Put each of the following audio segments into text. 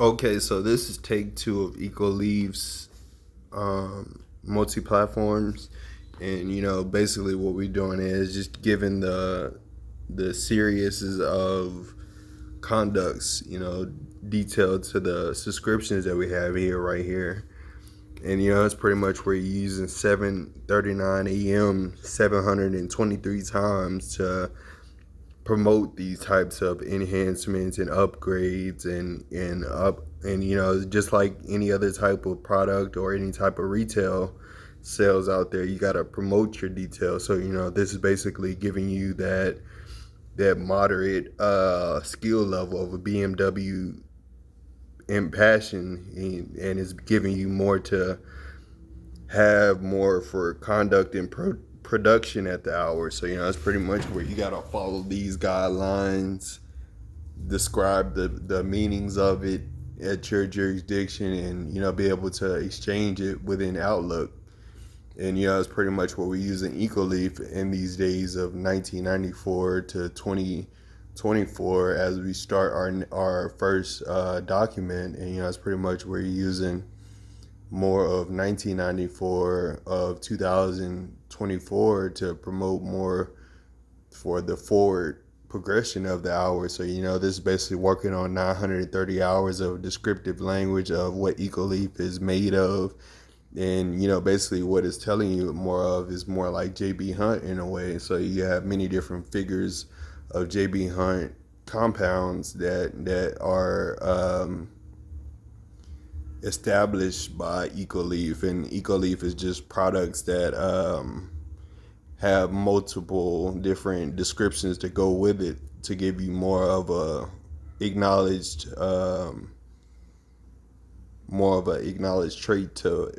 Okay, so this is take two of EcoLeaf's multi-platforms, and basically what we're doing is just giving the seriousness of conducts, detailed to the subscriptions that we have here, right here. And it's pretty much where you're using 7:39 a.m. 723 times to promote these types of enhancements and upgrades and just like any other type of product or any type of retail sales out there, you got to promote your details. So this is basically giving you that moderate skill level of a BMW in passion, and it's giving you more to have more for conduct and production at the hour. So it's pretty much where you gotta follow these guidelines, describe the meanings of it at your jurisdiction, and be able to exchange it within Outlook. And it's pretty much what we use in EcoLeaf in these days of 1994 to 2024 as we start our first document. And it's pretty much where you're using more of 1994 of 2024 to promote more for the forward progression of the hour. So this is basically working on 930 hours of descriptive language of what EcoLeaf is made of. And basically what it's telling you more of is more like JB Hunt in a way. So you have many different figures of JB Hunt compounds that are established by EcoLeaf, and EcoLeaf is just products that have multiple different descriptions to go with it to give you more of a acknowledged trait to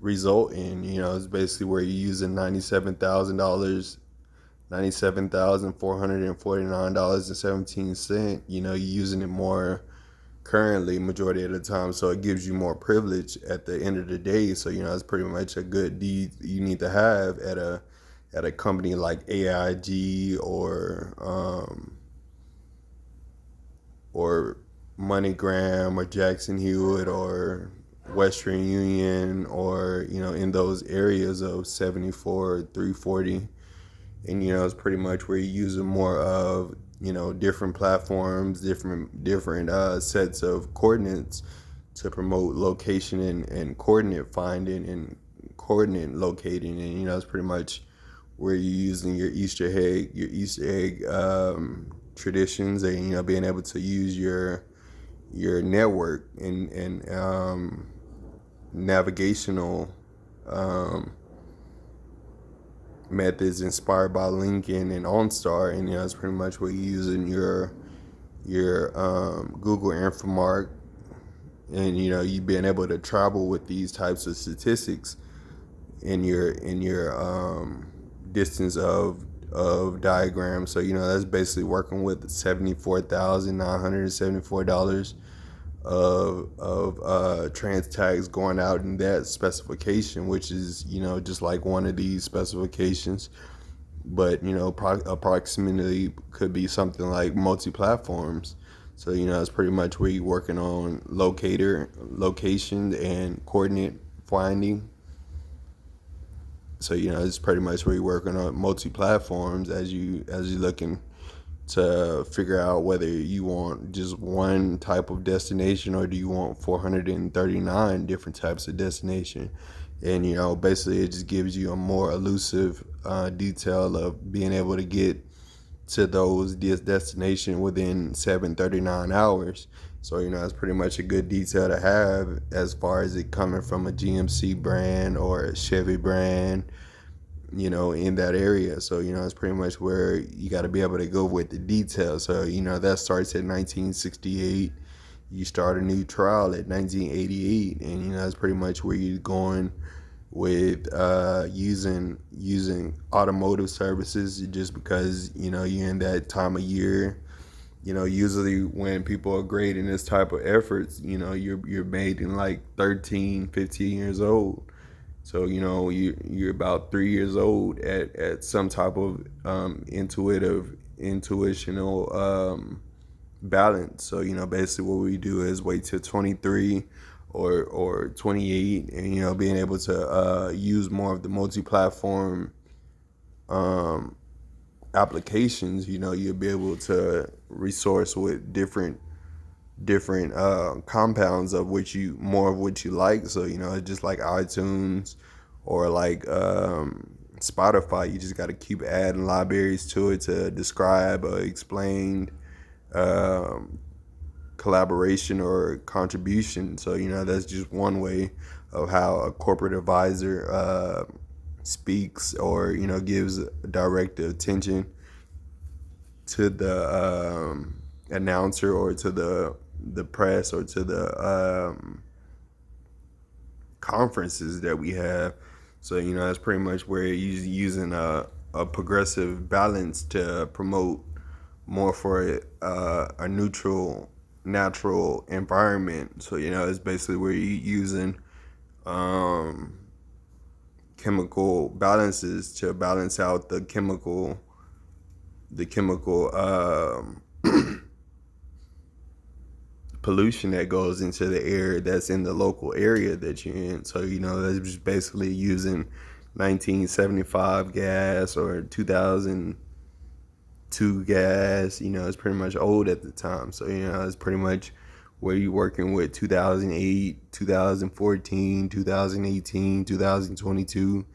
result in. It's basically where you're using $97,000, $97,449.17. You're using it more currently majority of the time, so it gives you more privilege at the end of the day. So it's pretty much a good deed you need to have at a company like AIG or MoneyGram or Jackson Hewitt or Western Union, or in those areas of 74 340. And it's pretty much where you're using more of different platforms, different sets of coordinates to promote location and coordinate finding and coordinate locating. And it's pretty much where you're using your Easter egg traditions, and being able to use your network and navigational methods inspired by Lincoln and OnStar. And it's pretty much where you're using your Google Infomark, and you being able to travel with these types of statistics in your distance of diagrams. So that's basically working with $74,974 of trans tags going out in that specification, which is just like one of these specifications, but approximately could be something like multi-platforms. So it's pretty much where you're working on location and coordinate finding. So it's pretty much where you're working on multi-platforms as you're looking to figure out whether you want just one type of destination or do you want 439 different types of destination. And basically it just gives you a more elusive detail of being able to get to those destination within 739 hours. So it's pretty much a good detail to have as far as it coming from a GMC brand or a Chevy brand, in that area. So it's pretty much where you got to be able to go with the details. So that starts at 1968. You start a new trial at 1988, and that's pretty much where you're going with using automotive services, just because you're in that time of year. Usually when people are grading this type of efforts, you're made in like 13, 15 years old. So you're about 3 years old at some type of intuitional balance. So, basically what we do is wait till 23 or 28, and, being able to use more of the multi-platform applications. You'll be able to resource with different compounds of which you more of what you like. So, it's just like iTunes or like Spotify. You just got to keep adding libraries to it to describe or explain um, collaboration or contribution. So, that's just one way of how a corporate advisor speaks, or gives direct attention to the announcer, or to the press, or to the conferences that we have. So, that's pretty much where you're using a progressive balance to promote more for a neutral, natural environment. So, it's basically where you're using um, chemical balances to balance out the chemical pollution that goes into the air that's in the local area that you're in. So, that's just basically using 1975 gas or 2002 gas. It's pretty much old at the time. So, it's pretty much where you're working with 2008, 2014, 2018, 2022.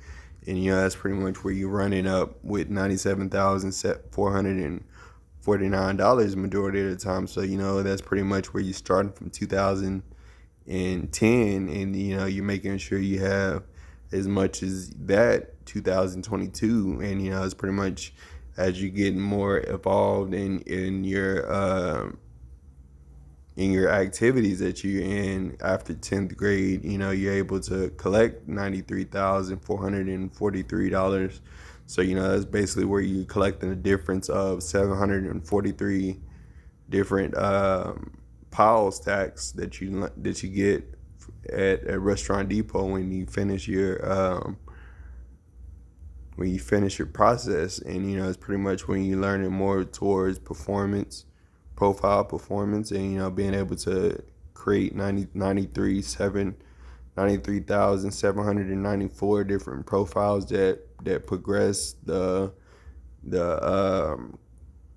And, that's pretty much where you're running up with $97,449 majority of the time. So, that's pretty much where you're starting from 2010, and, you're making sure you have as much as that 2022. And, it's pretty much as you get more evolved in your activities that you're in after 10th grade. You're able to collect $93,443. So, that's basically where you're collecting the difference of 743 different piles tax that you get at Restaurant Depot when you finish your process. And, it's pretty much when you're learning more towards profile performance, and, being able to create 93,794 different profiles that progress the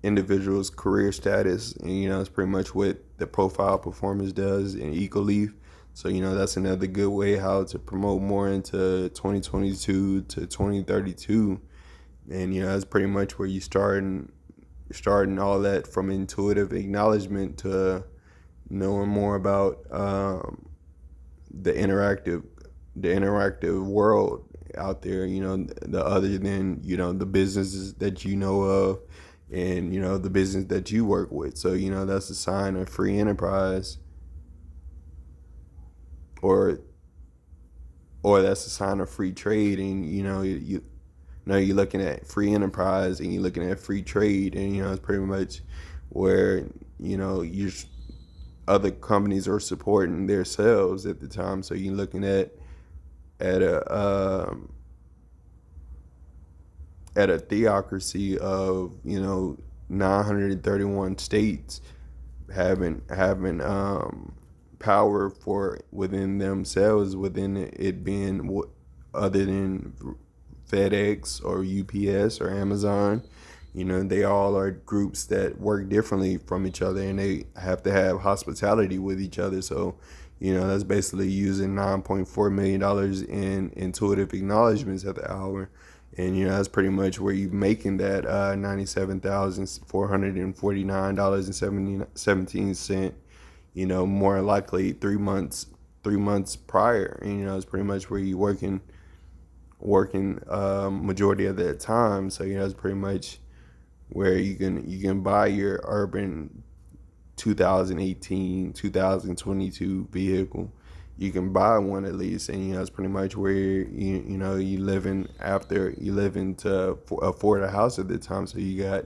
individual's career status. And, it's pretty much what the profile performance does in EcoLeaf. So, that's another good way how to promote more into 2022 to 2032. And, that's pretty much where you starting all that from intuitive acknowledgement to knowing more about the interactive world out there, the other than, the businesses that you know of, and, the business that you work with. So, that's a sign of free enterprise, or that's a sign of free trade. And, you're looking at free enterprise and you're looking at free trade, and, it's pretty much where, you other companies are supporting themselves at the time. So you're looking at a theocracy of 931 states having power for within themselves, within it being other than FedEx or UPS or Amazon. They all are groups that work differently from each other, and they have to have hospitality with each other. So, that's basically using $9.4 million in intuitive acknowledgments at the hour. And, that's pretty much where you're making that $97,449.17, more likely 3 months prior. And, it's pretty much where you're working majority of that time. So, it's pretty much where you can buy your urban 2018 2022 vehicle. You can buy one at least. And, it's pretty much where you living to afford a house at the time. So you got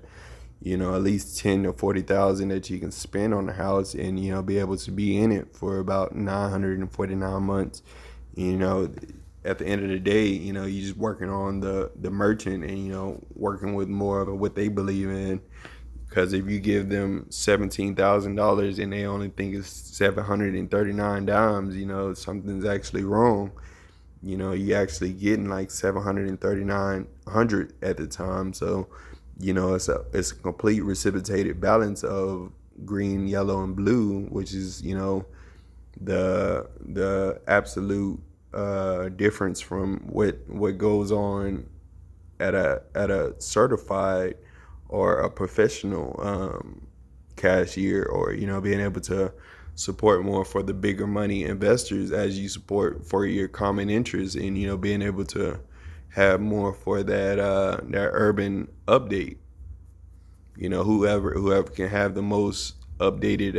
at least 10 to 40,000 that you can spend on the house, and be able to be in it for about 949 months. At the end of the day, you're just working on the merchant, and working with more of what they believe in, Because if you give them $17,000 and they only think it's 739 dimes, something's actually wrong. You actually getting like 739 at the time. So, it's a complete reciprocated balance of green, yellow, and blue, which is the absolute difference from what goes on at a certified or a professional cashier, or being able to support more for the bigger money investors as you support for your common interests, and being able to have more for that urban update. Whoever can have the most updated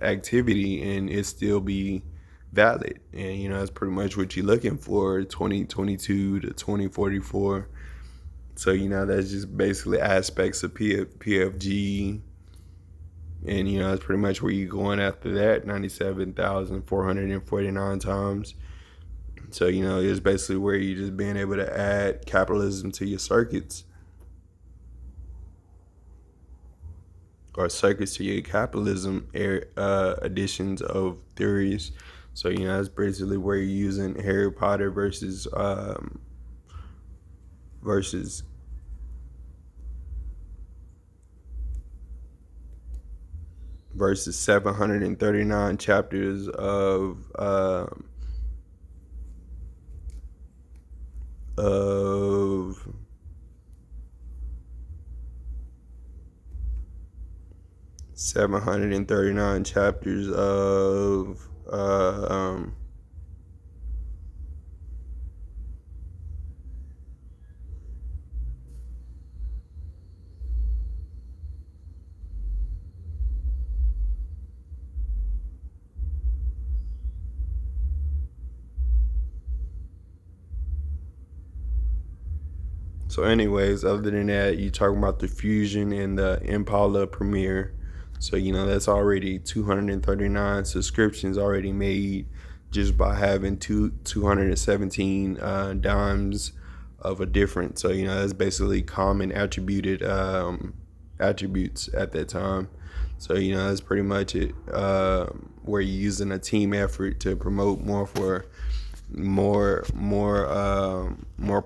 activity and it still be valid, and that's pretty much what you're looking for, 2022 to 2044. So that's just basically aspects of PFG, and that's pretty much where you're going after that, 97,449 times. So it's basically where you're just being able to add capitalism to your circuits, or circuits to your capitalism additions of theories. So that's basically where you're using Harry Potter versus versus 739 chapters of 739 chapters of So anyways, other than that, you talking about the Fusion and the Impala Premiere. So that's already 239 subscriptions already made just by having 217 dimes of a difference. So that's basically common attributed attributes at that time. So that's pretty much it. Where you're using a team effort to promote more for more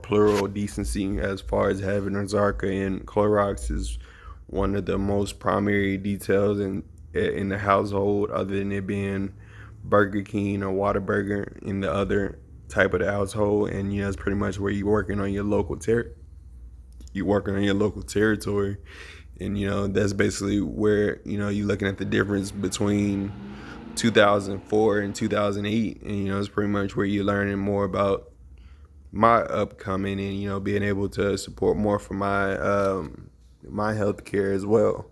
plural decency, as far as having Ozarka and Clorox is one of the most primary details in the household, other than it being Burger King or Whataburger in the other type of the household. And it's pretty much where you're working on your local territory, and that's basically where you're looking at the difference between 2004 and 2008, and it's pretty much where you're learning more about my upcoming, and being able to support more for my healthcare as well.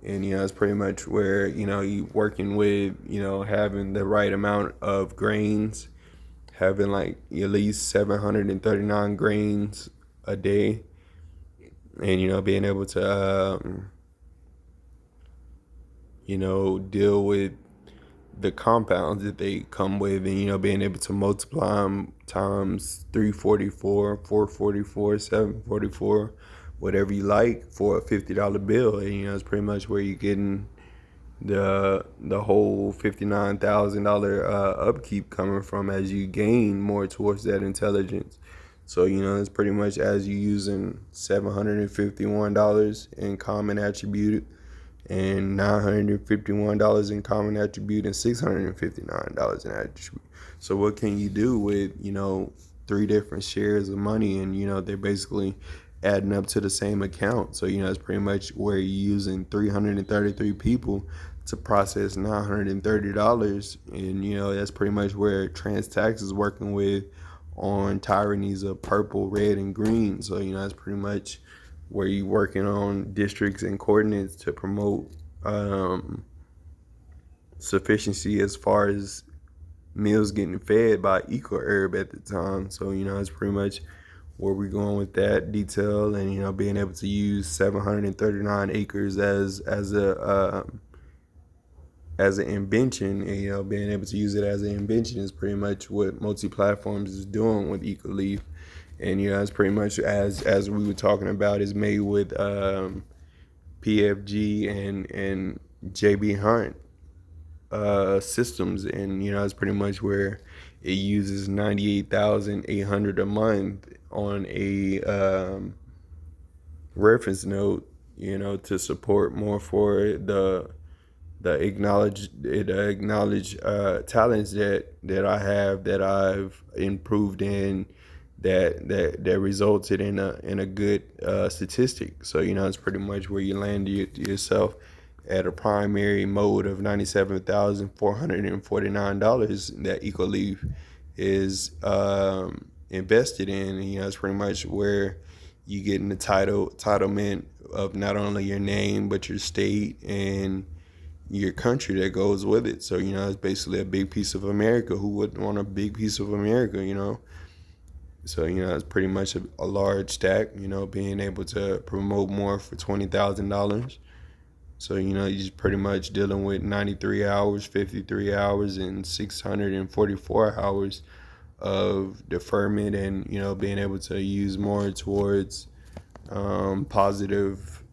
And it's pretty much where you working with having the right amount of grains, having like at least 739 grains a day, and being able to deal with the compounds that they come with, and being able to multiply them times 344, 444, 744, whatever you like, for a $50 bill. And it's pretty much where you're getting the whole $59,000 upkeep coming from as you gain more towards that intelligence. So it's pretty much as you using $751 in common attribute, and $951 in common attribute, and $659 in attribute. So what can you do with 3 different shares of money, and they're basically adding up to the same account. So it's pretty much where you're using 333 people to process $930, and that's pretty much where TransTax is working with on tyrannies of purple, red, and green. So that's pretty much where you're working on districts and coordinates to promote sufficiency as far as meals getting fed by ecourb at the time. So it's pretty much where we're going with that detail, and being able to use 739 acres as an invention, and being able to use it as an invention is pretty much what multi-platforms is doing with EcoLeaf. And it's pretty much as we were talking about, is made with PFG and JB Hunt systems, and it's pretty much where it uses 98,800 a month on a reference note, to support more for the acknowledge talents that I have, that I've improved in, that resulted in a good statistic. So it's pretty much where you land yourself at a primary mode of $97,449 that EcoLeaf is invested in. And it's pretty much where you get in the titlement of not only your name but your state and your country that goes with it. So it's basically a big piece of America. Who wouldn't want a big piece of America? So it's pretty much a large stack. Being able to promote more for $20,000. So you're just pretty much dealing with 93 hours, 53 hours, and 644 hours of deferment, and being able to use more towards positive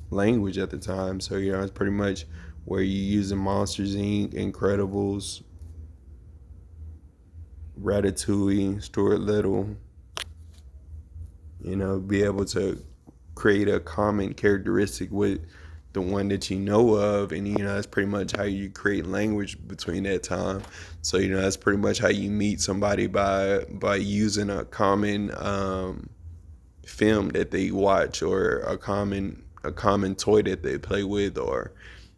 language at the time. So it's pretty much where you're using Monsters Inc., Incredibles, Ratatouille, Stuart Little. Be able to create a common characteristic with the one that you know of, and that's pretty much how you create language between that time. So that's pretty much how you meet somebody by using a common film that they watch, or a common toy that they play with, or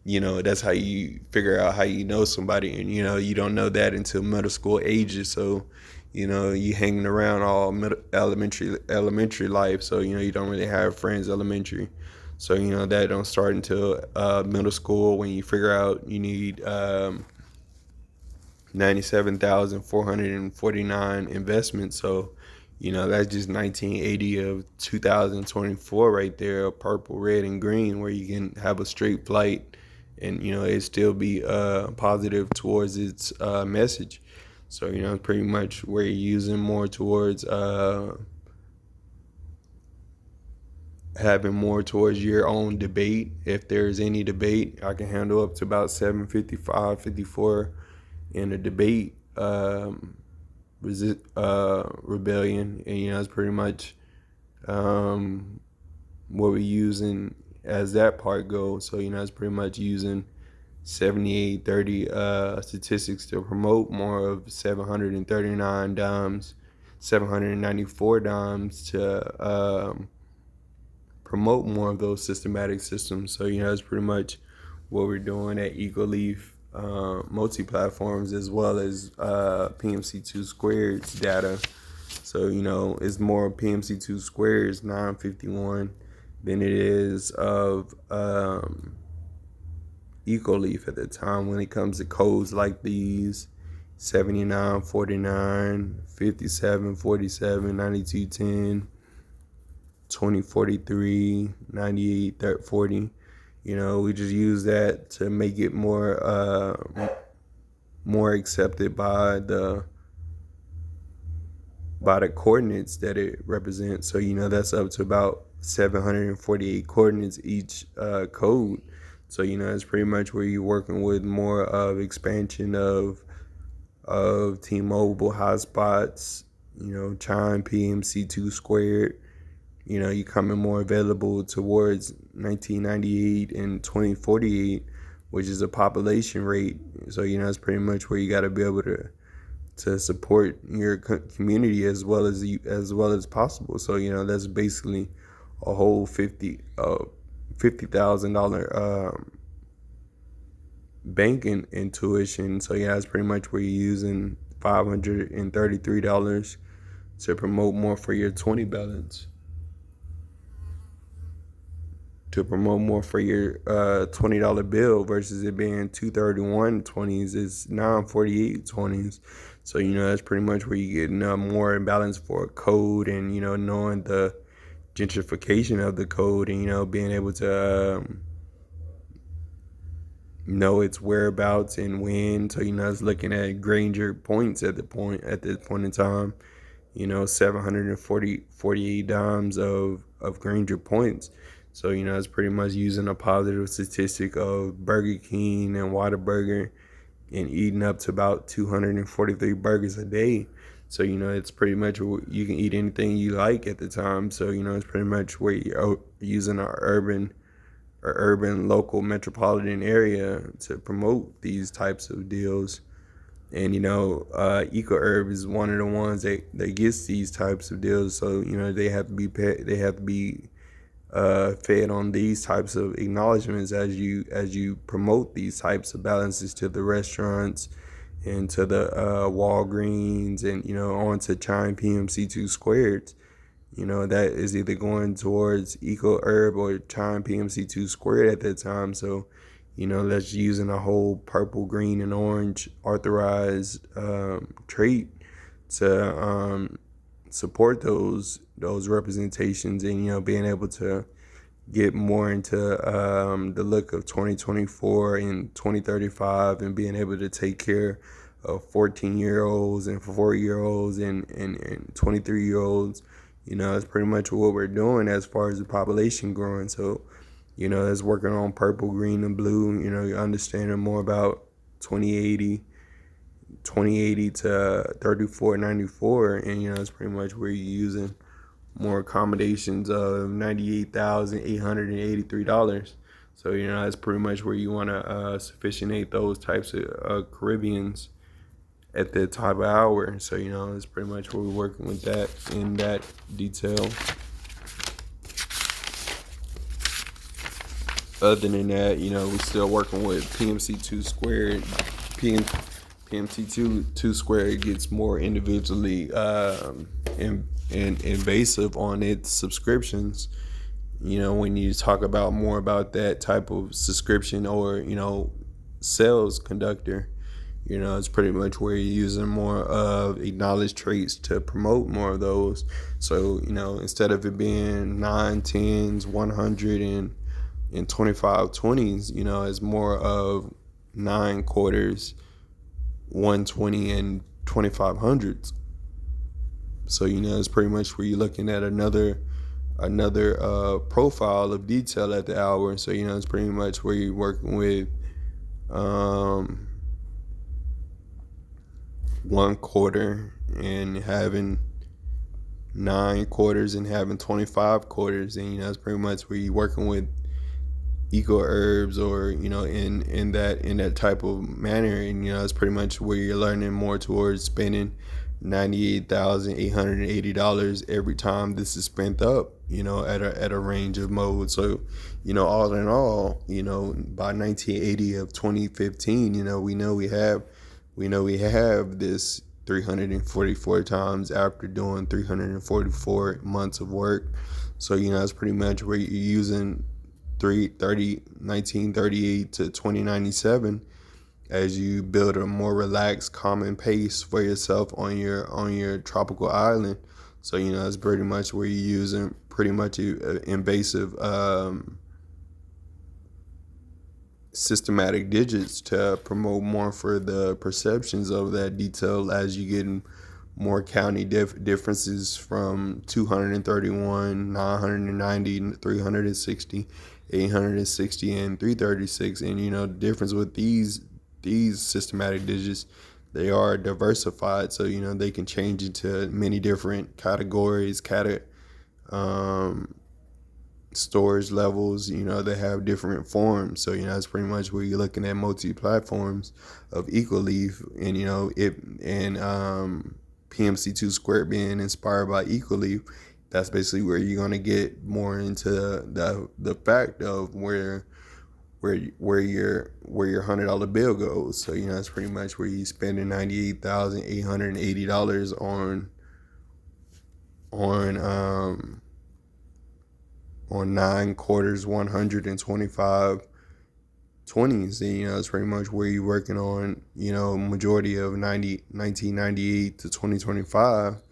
that's how you figure out how you know somebody. And you don't know that until middle school ages. So you hanging around all elementary life, so you don't really have friends elementary. So that don't start until middle school, when you figure out you need 97,449 investments. So that's just 1980 of 2024 right there, purple, red, and green, where you can have a straight flight, and it still be positive towards its message. So pretty much where you're using more towards having more towards your own debate. If there's any debate, I can handle up to about 755, 54 in a debate rebellion. And it's pretty much what we're using as that part goes. So it's pretty much using 7830 statistics to promote more of 739 dimes, 794 dimes to promote more of those systematic systems. So that's pretty much what we're doing at EcoLeaf multi-platforms, as well as PMC2 squared's data. So it's more PMC2 squared's 951 than it is of EcoLeaf at the time, when it comes to codes like these: 79, 49, 57, 47, 92, 10, 20, 43, 98, 40. We just use that to make it more accepted by the coordinates that it represents. So that's up to about 748 coordinates each code. So it's pretty much where you're working with more of expansion of T-Mobile hotspots, Chime, PMC2 squared. You coming more available towards 1998 and 2048, which is a population rate. So it's pretty much where you got to be able to support your community as well as possible. So that's basically a whole $50,000 banking intuition. So that's pretty much where you're using $533 to promote more for your 20 balance. To promote more for your $20 bill, versus it being 231.20s, is 948.20s. So that's pretty much where you get more balance for a code, and knowing the gentrification of the code, and being able to know its whereabouts and when. So it's looking at Granger points at this point in time. 748 dimes of Granger points. So, it's pretty much using a positive statistic of Burger King and Whataburger and eating up to about 243 burgers a day. So, it's pretty much you can eat anything you like at the time. So, it's pretty much where you're using our urban local metropolitan area to promote these types of deals. And ecourb is one of the ones that gets these types of deals. So they have to be fed on these types of acknowledgments as you promote these types of balances to the restaurants and to the Walgreens and on to Chime PMC2 squared. That is either going towards ecourb or Chime PMC2 squared at that time. So that's using a whole purple, green, and orange authorized trait to support those representations, and being able to get more into the look of 2024 and 2035, and being able to take care of 14-year-olds and 4-year-olds and 23-year-olds. That's pretty much what we're doing as far as the population growing. So that's working on purple, green, and blue. You're understanding more about 2080 to 3494, and that's pretty much where you're using more accommodations of $98,883. So that's pretty much where you want to sufficientate those types of Caribbeans at that type of hour. So it's pretty much where we're working with that in that detail. Other than that, we're still working with PMC2 squared. PMC2 squared gets more individually and invasive on its subscriptions. When you talk about more about that type of subscription or sales conductor, it's pretty much where you're using more of acknowledged traits to promote more of those. So instead of it being 9 10s, 100 and 25 20s, it's more of 9 quarters, 120 and 2500s. So it's pretty much where you're looking at another profile of detail at the hour. So it's pretty much where you're working with 1 quarter and having 9 quarters and having 25 quarters, and it's pretty much where you're working with ecoherbs or in that type of manner. And it's pretty much where you're learning more towards spending $98,880 every time this is spent up, at a range of modes. So all in all, by 1980 of 2015, we know we have this 344 times after doing 344 months of work. So it's pretty much where you're using 1938 to 2097 as you build a more relaxed, common pace for yourself on your tropical island. So it's pretty much where you're using pretty much invasive systematic digits to promote more for the perceptions of that detail as you get more county differences from 231, 990, 360, 860, and 336. And the difference with these systematic digits, they are diversified, so they can change into many different categories, storage levels. They have different forms. So that's pretty much where you're looking at multi-platforms of EcoLeaf, and PMC2 squared being inspired by EcoLeaf. That's basically where you're gonna get more into the fact of where your $100 bill goes. So that's pretty much where you spending $98,880 on 9 quarters, 125 20s. And it's pretty much where you're working on majority of 1998 to 2025.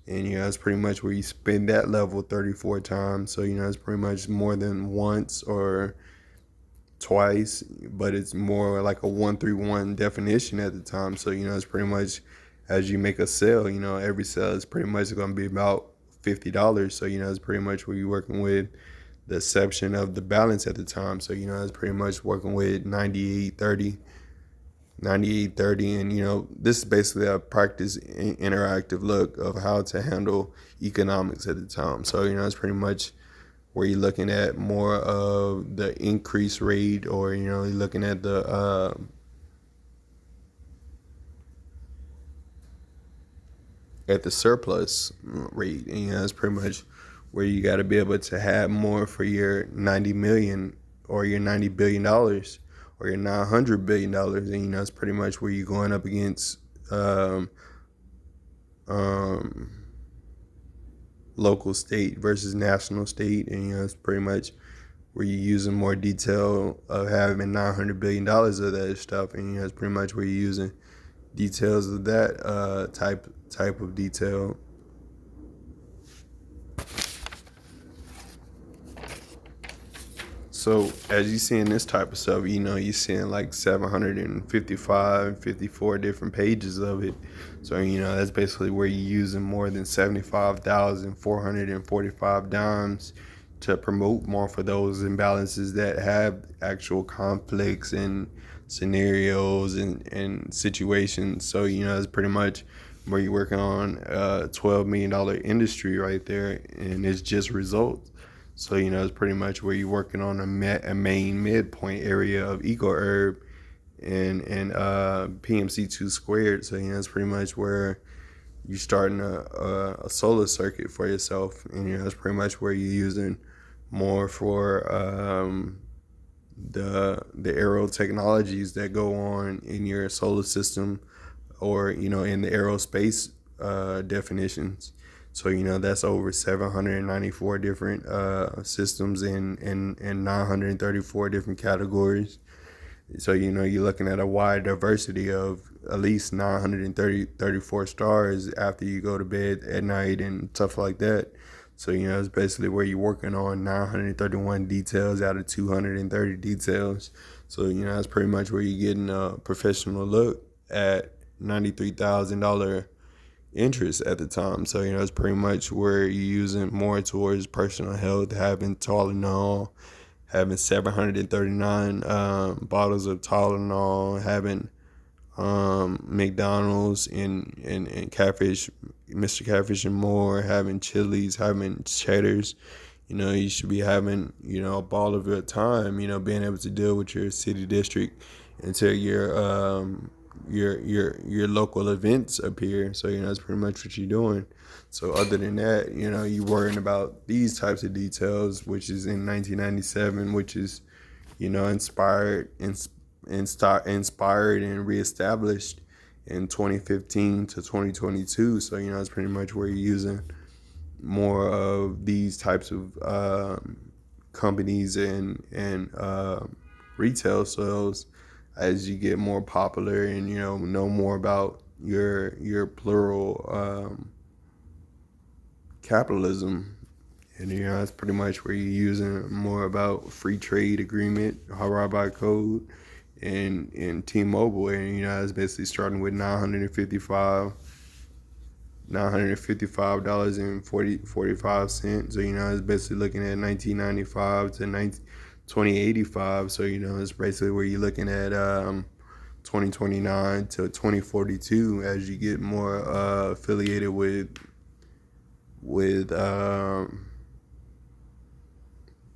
And it's pretty much where you spend that level 34 times. So it's pretty much more than once or twice, but it's more like a 1-3-1 definition at the time. So it's pretty much as you make a sale, every sale is pretty much going to be about $50. So it's pretty much where you're working with the exception of the balance at the time. So, that's pretty much working with 9830, and this is basically a practice interactive look of how to handle economics at the time. So, it's pretty much where you're looking at more of the increase rate, or you're looking at the surplus rate, and that's pretty much where you got to be able to have more for your 90 million or your $90 billion or your $900 billion, and that's pretty much where you're going up against local state versus national state, and it's pretty much where you're using more detail of having $900 billion of that stuff, and it's pretty much where you're using details of that type of detail. So as you see in this type of stuff, you're seeing like 54 different pages of it. So, that's basically where you're using more than 75,445 dimes to promote more for those imbalances that have actual conflicts and scenarios and situations. So, it's pretty much where you're working on a $12 million industry right there, and it's just results. So, it's pretty much where you're working on a main midpoint area of ecourb and PMC2 squared. So, it's pretty much where you're starting a solar circuit for yourself. And, it's pretty much where you're using more for the aero technologies that go on in your solar system, or, in the aerospace definitions. So, that's over 794 different systems in 934 different categories. So, you're looking at a wide diversity of at least 934 stars after you go to bed at night and stuff like that. So, it's basically where you're working on 931 details out of 230 details. So, that's pretty much where you're getting a professional look at $93,000 interest at the time. So, it's pretty much where you're using more towards personal health, having Tylenol, having 739 bottles of Tylenol, having McDonald's and Catfish, Mr. Catfish and more, having Chili's, having Cheddar's. You should be having, a ball of your time, being able to deal with your city district until your local events appear. So, that's pretty much what you're doing. So other than that, you're worrying about these types of details, which is in 1997, which is, inspired and reestablished in 2015 to 2022. So, it's pretty much where you're using more of these types of companies and retail sales as you get more popular and know more about your plural capitalism. And that's pretty much where you're using more about free trade agreement, Hawaii Code, and T-Mobile, and it's basically starting with $955.45. So it's basically looking at 1995 to 2085. So it's basically where you're looking at 2029 to 2042 as you get more affiliated with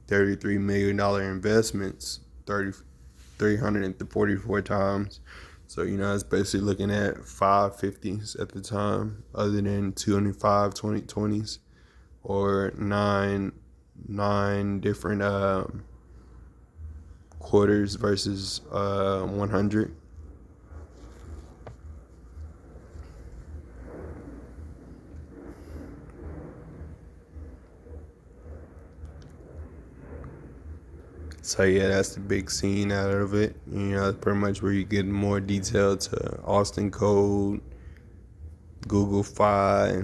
$33 million investments 344 times. So, it's basically looking at 550s at the time, other than 205 2020s, or nine different quarters versus 100. So yeah, that's the big scene out of it. That's pretty much where you get more detail to Austin Code, Google Fi,